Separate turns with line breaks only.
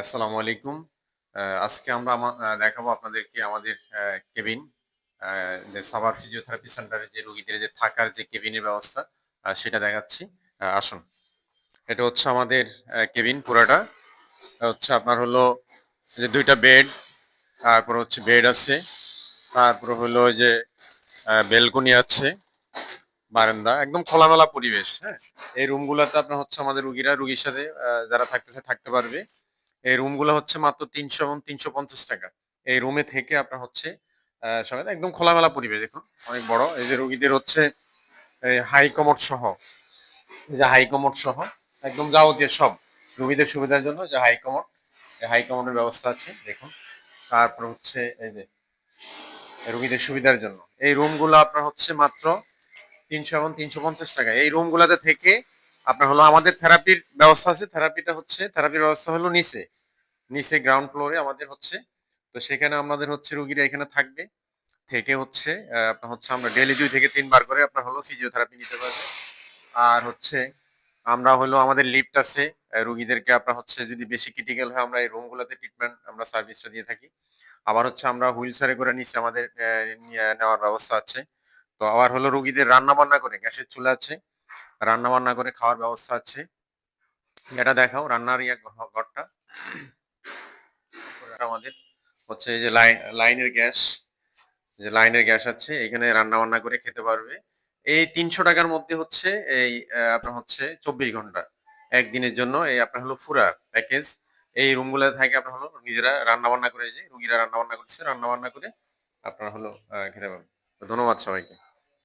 আসসালামু আলাইকুম। আজকে আমরা দেখাবো আপনাদেরকে আমাদের কেবিন, যে সাভার ফিজিওথেরাপি সেন্টারে যে রোগীদের যে থাকার যে কেবিনের ব্যবস্থা, সেটা দেখাচ্ছি। আসুন। এটা হচ্ছে আমাদের কেবিন পুরাটা। হচ্ছে আপনার হলো যে ২ টা বেড, তারপর হচ্ছে বেড আছে, তারপর হলো ওই যে বেলকনি আছে, বারান্দা, একদম খোলামেলা পরিবেশ, হ্যাঁ? এই রুমগুলাতে আপনার হচ্ছে আমাদের রুগীর সাথে যারা থাকতেছে থাকতে পারবে। এই রুমগুলো হচ্ছে মাত্র ৩০০ এবং ৳৩৫০। এই রুমে থেকে আপনার হচ্ছে সবাই একদম খোলামেলা পরিবেশ দেখুন, অনেক বড়। এই যে রুগীদের হচ্ছে এই হাই কমোড সহ, এই যে হাই কমোড সহ একদম যাবতীয় সব রুগীদের সুবিধার জন্য যে হাই কমোড, এই হাই কমোডের ব্যবস্থা আছে দেখুন। তারপর হচ্ছে এই যে রুগীদের সুবিধার জন্য এই রুমগুলো আপনার হচ্ছে মাত্র ৩০০ এবং ৳৩৫০। এই রুমগুলাতে থেকে আপনার হলো আমাদের থেরাপির ব্যবস্থা আছে। থেরাপির ব্যবস্থা হলো নিচে। নিচে গ্রাউন্ড ফ্লোরে আমাদের হচ্ছে। তো সেখানে আমাদের হচ্ছে রুগীরা এখানে থাকবে। থেকে হচ্ছে আপনার হচ্ছে আমরা ডেইলি ২ থেকে ৩ বার করে আপনার হলো ফিজিওথেরাপি নিতে পারবে। আর হচ্ছে আমরা হলো আমাদের লিফট আছে। রুগীদেরকে আপনার হচ্ছে যদি বেশি ক্রিটিক্যাল হয় আমরা এই রুমগুলোতে ট্রিটমেন্ট আমরা সার্ভিসটা দিয়ে থাকি। আবার হচ্ছে আমরা হুইলচেয়ারে করে নিচে আমাদের নিয়ে নেওয়ার ব্যবস্থা আছে। তো আবার হলো রুগীদের রান্না-বান্না করে গ্যাসের চুলা আছে। রান্না-বান্না করে খাওয়ার ব্যবস্থা আছে। এটা দেখাও রান্নার ঘরটা। আমাদের হচ্ছে এই যে লাইনের গ্যাস, যে লাইনের গ্যাস আছে এখানে রান্না বান্না করে খেতে পারবে। এই ৳৩০০ র মধ্যে হচ্ছে এই আপনার হচ্ছে ২৪ ঘন্টা একদিনের জন্য এই আপনার হলো পুরা প্যাকেজ। এই রুমগুলো থাকে আপনার হলো নিজেরা রান্না বান্না করে, যে রুগীরা রান্না বান্না করছে রান্না বান্না করে আপনার হলো খেতে পারবেন। তো ধন্যবাদ সবাইকে।